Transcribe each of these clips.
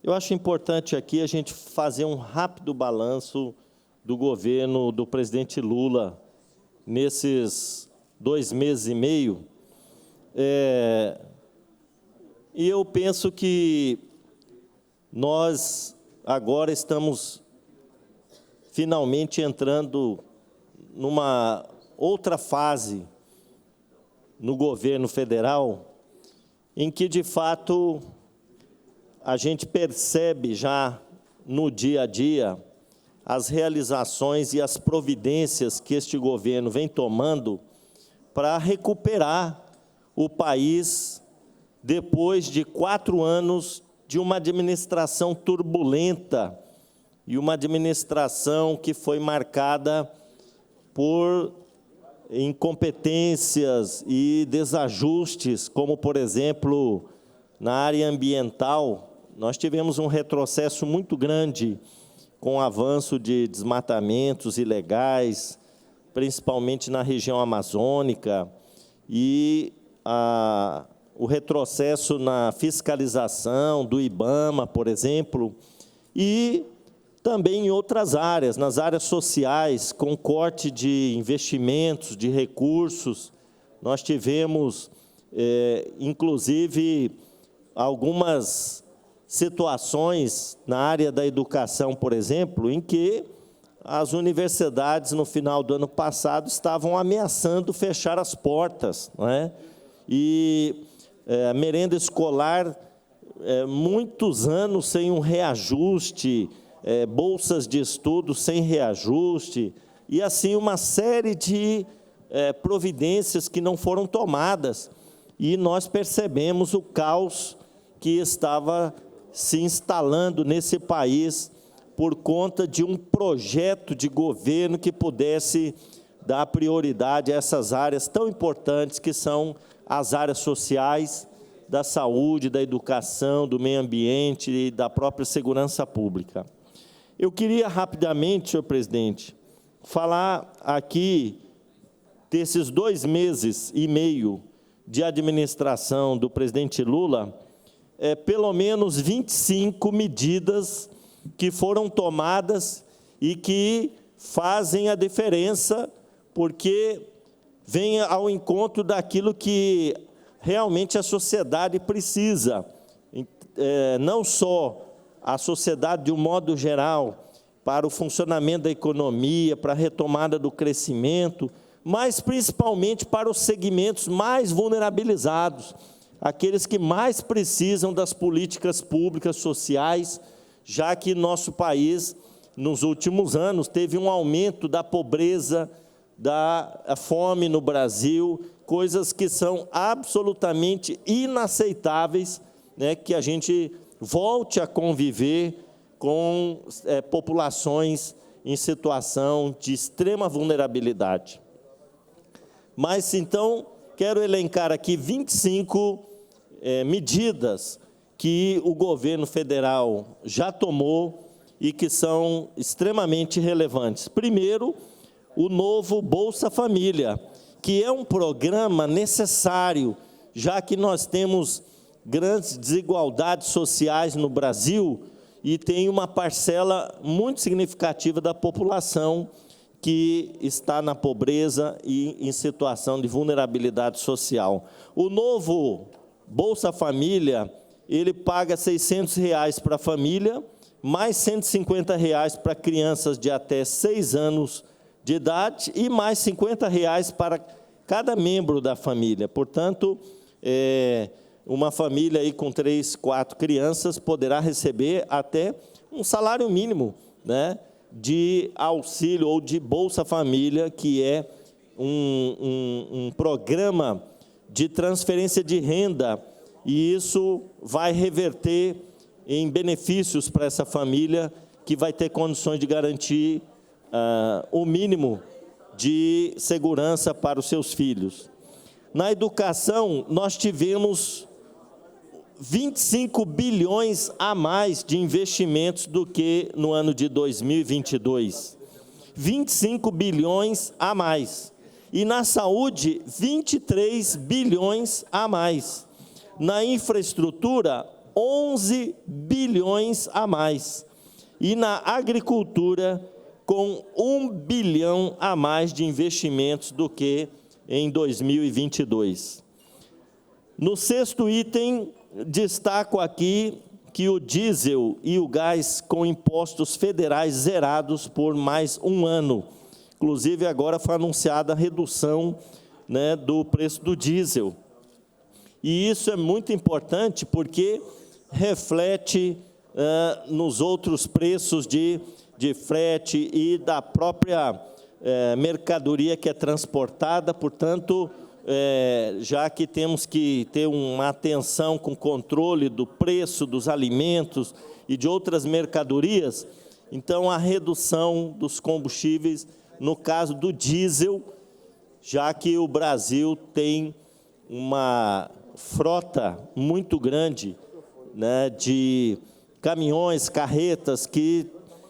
Eu acho importante aqui a gente fazer um rápido balanço do governo do presidente Lula nesses 2 meses e meio. E eu penso que nós agora estamos finalmente entrando numa outra fase no governo federal, em que, de fato, a gente percebe já no dia a dia as realizações e as providências que este governo vem tomando para recuperar o país depois de 4 anos de uma administração turbulenta e uma administração que foi marcada por incompetências e desajustes, como, por exemplo, na área ambiental. Nós tivemos um retrocesso muito grande com o avanço de desmatamentos ilegais, principalmente na região amazônica, e o retrocesso na fiscalização do IBAMA, por exemplo, e também em outras áreas, nas áreas sociais, com corte de investimentos, de recursos. Nós tivemos, inclusive, algumas situações na área da educação, por exemplo, em que as universidades, no final do ano passado, estavam ameaçando fechar as portas, não é? E a merenda escolar, muitos anos sem um reajuste, bolsas de estudo sem reajuste, e assim uma série de providências que não foram tomadas. E nós percebemos o caos que estava se instalando nesse país por conta de um projeto de governo que pudesse dar prioridade a essas áreas tão importantes que são as áreas sociais, da saúde, da educação, do meio ambiente e da própria segurança pública. Eu queria rapidamente, senhor presidente, falar aqui desses 2 meses e meio de administração do presidente Lula, pelo menos 25 medidas que foram tomadas e que fazem a diferença, porque vem ao encontro daquilo que realmente a sociedade precisa, não só a sociedade de um modo geral, para o funcionamento da economia, para a retomada do crescimento, mas principalmente para os segmentos mais vulnerabilizados, aqueles que mais precisam das políticas públicas sociais, já que nosso país, nos últimos anos, teve um aumento da pobreza, da fome no Brasil, coisas que são absolutamente inaceitáveis, né, que a gente volte a conviver com populações em situação de extrema vulnerabilidade. Mas, então, quero elencar aqui 25 medidas que o governo federal já tomou e que são extremamente relevantes. Primeiro, o novo Bolsa Família, que é um programa necessário, já que nós temos grandes desigualdades sociais no Brasil e tem uma parcela muito significativa da população que está na pobreza e em situação de vulnerabilidade social. O novo Bolsa Família, ele paga R$ 600 para a família, mais R$ 150 para crianças de até 6 anos de idade e mais R$ 50 para cada membro da família. Portanto, uma família aí com 3, 4 crianças poderá receber até um salário mínimo, né, de auxílio ou de Bolsa Família, que é um programa de transferência de renda, e isso vai reverter em benefícios para essa família, que vai ter condições de garantir o mínimo de segurança para os seus filhos. Na educação, nós tivemos 25 bilhões a mais de investimentos do que no ano de 2022. 25 bilhões a mais. E na saúde, 23 bilhões a mais. Na infraestrutura, 11 bilhões a mais. E na agricultura, com 1 bilhão a mais de investimentos do que em 2022. No sexto item, destaco aqui que o diesel e o gás com impostos federais zerados por mais um ano. Inclusive, agora foi anunciada a redução, né, do preço do diesel. E isso é muito importante porque reflete nos outros preços de frete e da própria mercadoria que é transportada. Portanto, já que temos que ter uma atenção com o controle do preço dos alimentos e de outras mercadorias, então a redução dos combustíveis, no caso do diesel, já que o Brasil tem uma frota muito grande, né, de caminhões, carretas que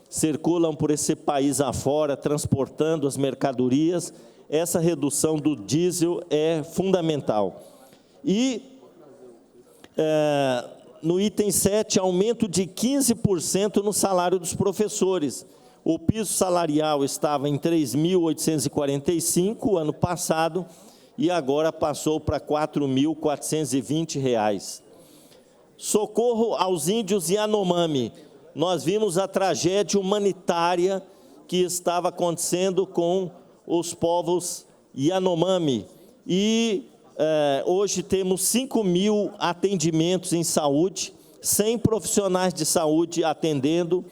circulam por esse país afora, transportando as mercadorias, essa redução do diesel é fundamental. E, no item 7, aumento de 15% no salário dos professores. O piso salarial estava em R$ 3.845 ano passado, e agora passou para R$ 4.420. Socorro aos índios Yanomami. Nós vimos a tragédia humanitária que estava acontecendo com os povos Yanomami. E hoje temos 5.000 atendimentos em saúde, 100 profissionais de saúde atendendo,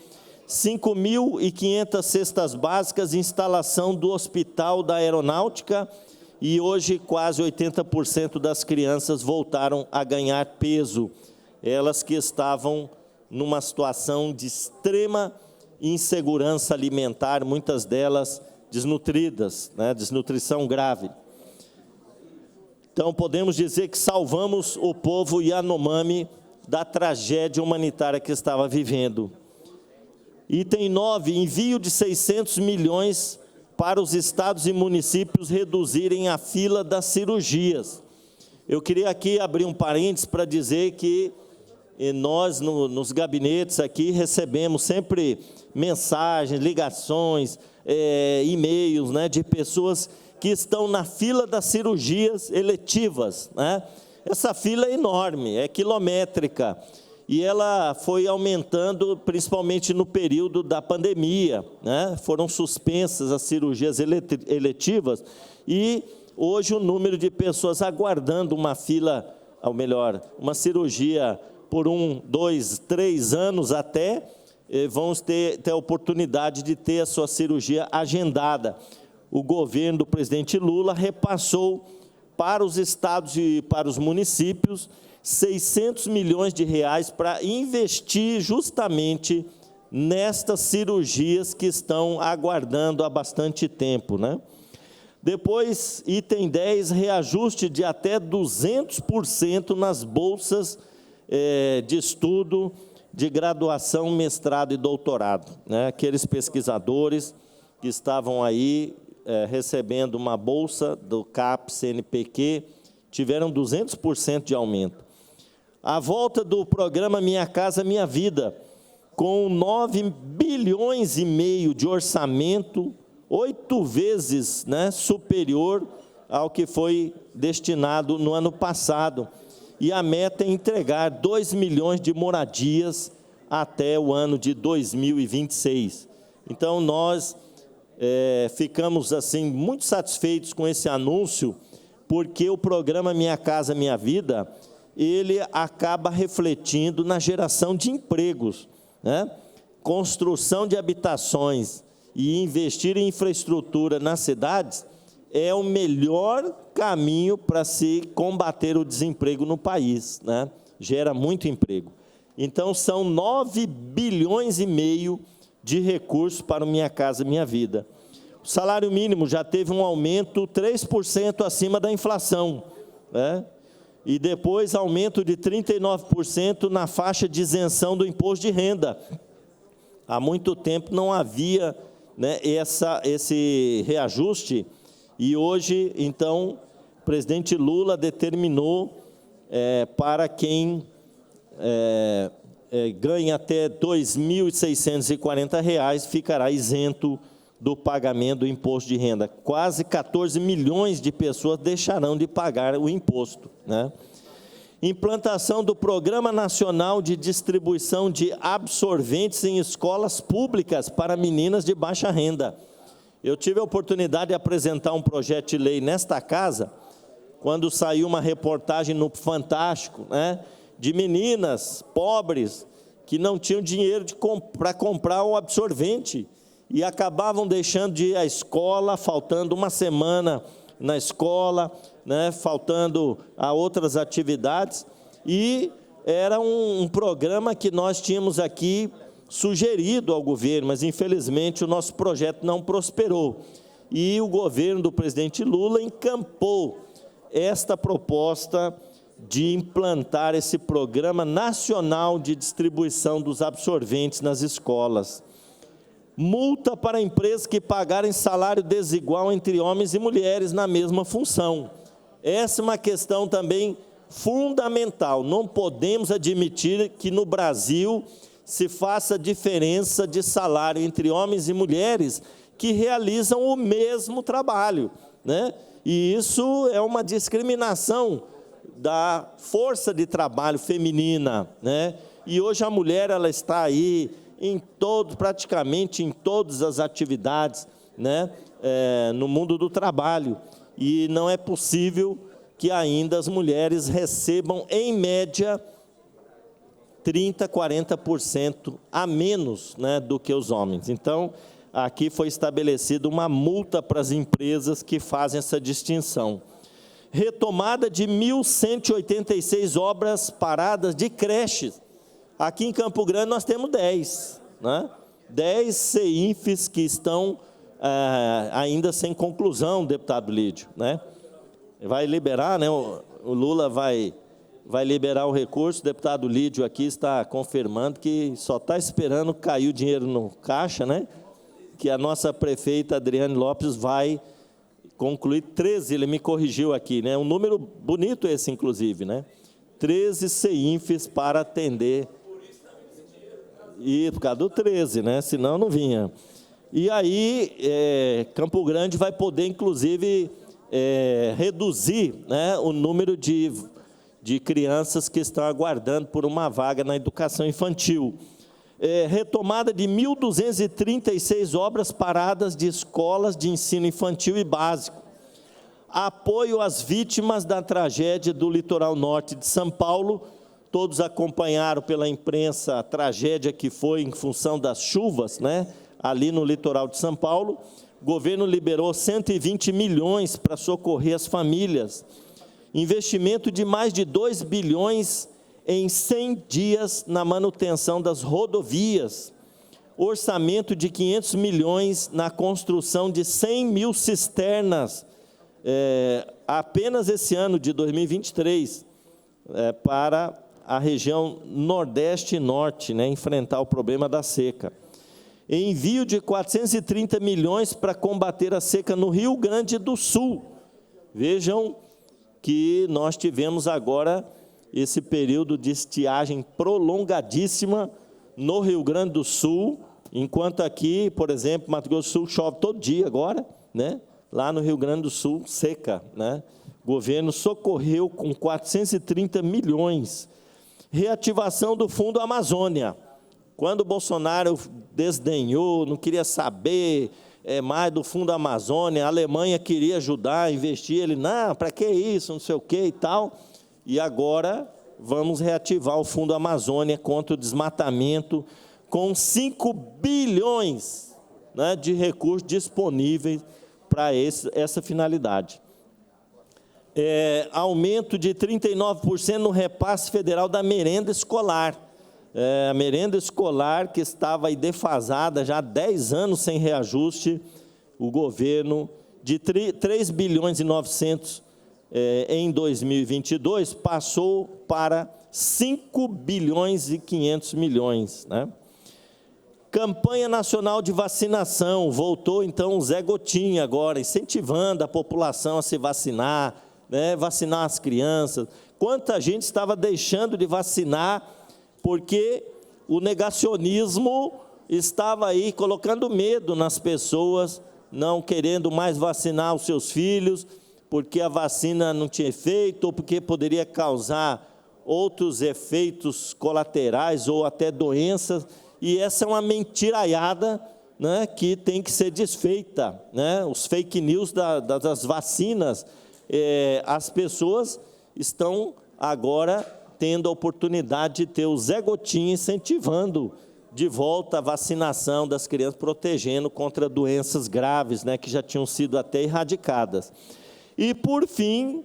5.500 cestas básicas, instalação do Hospital da Aeronáutica, e hoje quase 80% das crianças voltaram a ganhar peso, elas que estavam numa situação de extrema insegurança alimentar, muitas delas desnutridas, né, desnutrição grave. Então, podemos dizer que salvamos o povo Yanomami da tragédia humanitária que estava vivendo. Item 9, envio de 600 milhões para os estados e municípios reduzirem a fila das cirurgias. Eu queria aqui abrir um parênteses para dizer que nós, nos gabinetes aqui, recebemos sempre mensagens, ligações, e-mails, né, de pessoas que estão na fila das cirurgias eletivas, né? Essa fila é enorme, é quilométrica, e ela foi aumentando principalmente no período da pandemia, né? Foram suspensas as cirurgias eletivas, e hoje o número de pessoas aguardando uma fila, ou melhor, uma cirurgia por 1, 2, 3 anos até, vão ter a oportunidade de ter a sua cirurgia agendada. O governo do presidente Lula repassou para os estados e para os municípios 600 milhões de reais para investir justamente nestas cirurgias que estão aguardando há bastante tempo, né? Depois, item 10, reajuste de até 200% nas bolsas de estudo de graduação, mestrado e doutorado, né? Aqueles pesquisadores que estavam aí recebendo uma bolsa do CAPES, CNPq, tiveram 200% de aumento. A volta do programa Minha Casa Minha Vida, com 9,5 bilhões de orçamento, 8 vezes, né, superior ao que foi destinado no ano passado. E a meta é entregar 2 milhões de moradias até o ano de 2026. Então, nós ficamos assim muito satisfeitos com esse anúncio, porque o programa Minha Casa Minha Vida, ele acaba refletindo na geração de empregos, né? Construção de habitações e investir em infraestrutura nas cidades é o melhor caminho para se combater o desemprego no país, né? Gera muito emprego. Então, são 9,5 bilhões de recursos para o Minha Casa Minha Vida. O salário mínimo já teve um aumento 3% acima da inflação, né? E depois aumento de 39% na faixa de isenção do imposto de renda. Há muito tempo não havia, né, esse reajuste, e hoje, então, o presidente Lula determinou para quem ganha até R$ 2.640, ficará isento do pagamento do imposto de renda. Quase 14 milhões de pessoas deixarão de pagar o imposto, né? Implantação do Programa Nacional de Distribuição de Absorventes em escolas públicas para meninas de baixa renda. Eu tive a oportunidade de apresentar um projeto de lei nesta casa, quando saiu uma reportagem no Fantástico, né, de meninas pobres que não tinham dinheiro para comprar um absorvente e acabavam deixando de ir à escola, faltando uma semana na escola, né, faltando a outras atividades, e era um programa que nós tínhamos aqui sugerido ao governo, mas infelizmente o nosso projeto não prosperou. E o governo do presidente Lula encampou esta proposta de implantar esse Programa Nacional de Distribuição dos Absorventes nas escolas. Multa para empresas que pagarem salário desigual entre homens e mulheres na mesma função. Essa é uma questão também fundamental. Não podemos admitir que no Brasil se faça diferença de salário entre homens e mulheres que realizam o mesmo trabalho, né? E isso é uma discriminação da força de trabalho feminina, né? E hoje a mulher, ela está aí praticamente em todas as atividades, né, no mundo do trabalho, e não é possível que ainda as mulheres recebam, em média, 30%, 40% a menos, né, do que os homens. Então, aqui foi estabelecida uma multa para as empresas que fazem essa distinção. Retomada de 1.186 obras paradas de creches. Aqui em Campo Grande nós temos 10, né? 10 CEINFs que estão ainda sem conclusão, deputado Lídio, né? Vai liberar, né? O Lula vai liberar o recurso, o deputado Lídio aqui está confirmando que só está esperando cair o dinheiro no caixa, né? Que a nossa prefeita Adriane Lopes vai concluir 13, ele me corrigiu aqui, né? Um número bonito esse, inclusive, né? 13 CEINFs para atender. E por causa do 13, né? Senão não vinha. E aí, Campo Grande vai poder, inclusive, reduzir, né, o número de crianças que estão aguardando por uma vaga na educação infantil. Retomada de 1.236 obras paradas de escolas de ensino infantil e básico. Apoio às vítimas da tragédia do litoral norte de São Paulo. Todos acompanharam pela imprensa a tragédia que foi em função das chuvas, né, ali no litoral de São Paulo. O governo liberou 120 milhões para socorrer as famílias. Investimento de mais de 2 bilhões em 100 dias na manutenção das rodovias. Orçamento de 500 milhões na construção de 100 mil cisternas, apenas esse ano de 2023, para a região Nordeste e Norte, né, enfrentar o problema da seca. Envio de 430 milhões para combater a seca no Rio Grande do Sul. Vejam que nós tivemos agora esse período de estiagem prolongadíssima no Rio Grande do Sul, enquanto aqui, por exemplo, Mato Grosso do Sul chove todo dia agora, né? Lá no Rio Grande do Sul, seca, né? O governo socorreu com 430 milhões. Reativação do Fundo Amazônia. Quando o Bolsonaro desdenhou, não queria saber mais do Fundo Amazônia, a Alemanha queria ajudar, investir, ele, não, para que isso, não sei o que e tal. E agora vamos reativar o Fundo Amazônia contra o desmatamento, com 5 bilhões, né, de recursos disponíveis para essa finalidade. Aumento de 39% no repasse federal da merenda escolar. A merenda escolar, que estava aí defasada já há 10 anos sem reajuste, o governo, de 3 bilhões e 900 em 2022, passou para 5 bilhões e 500 milhões. Né? Campanha Nacional de Vacinação, voltou então o Zé Gotinha agora, incentivando a população a se vacinar, né? Vacinar as crianças. Quanta gente estava deixando de vacinar porque o negacionismo estava aí colocando medo nas pessoas, não querendo mais vacinar os seus filhos, porque a vacina não tinha efeito, ou porque poderia causar outros efeitos colaterais ou até doenças, e essa é uma mentiraiada, né, que tem que ser desfeita, né? Os fake news das vacinas, as pessoas estão agora tendo a oportunidade de ter o Zé Gotinha incentivando de volta a vacinação das crianças, protegendo contra doenças graves, né, que já tinham sido até erradicadas. E, por fim,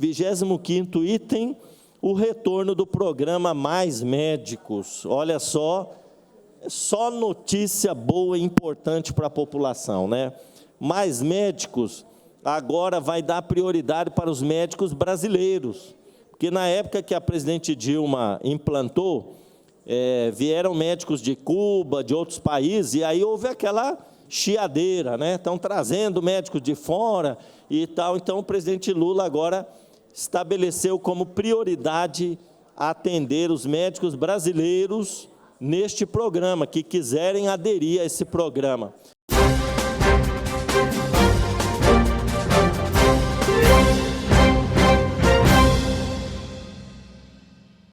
25º item, o retorno do programa Mais Médicos. Olha só notícia boa e importante para a população, né? Mais Médicos agora vai dar prioridade para os médicos brasileiros, porque na época que a presidente Dilma implantou, vieram médicos de Cuba, de outros países, e aí houve aquela chiadeira, né? Estão trazendo médicos de fora e tal. Então, o presidente Lula agora estabeleceu como prioridade atender os médicos brasileiros neste programa, que quiserem aderir a esse programa.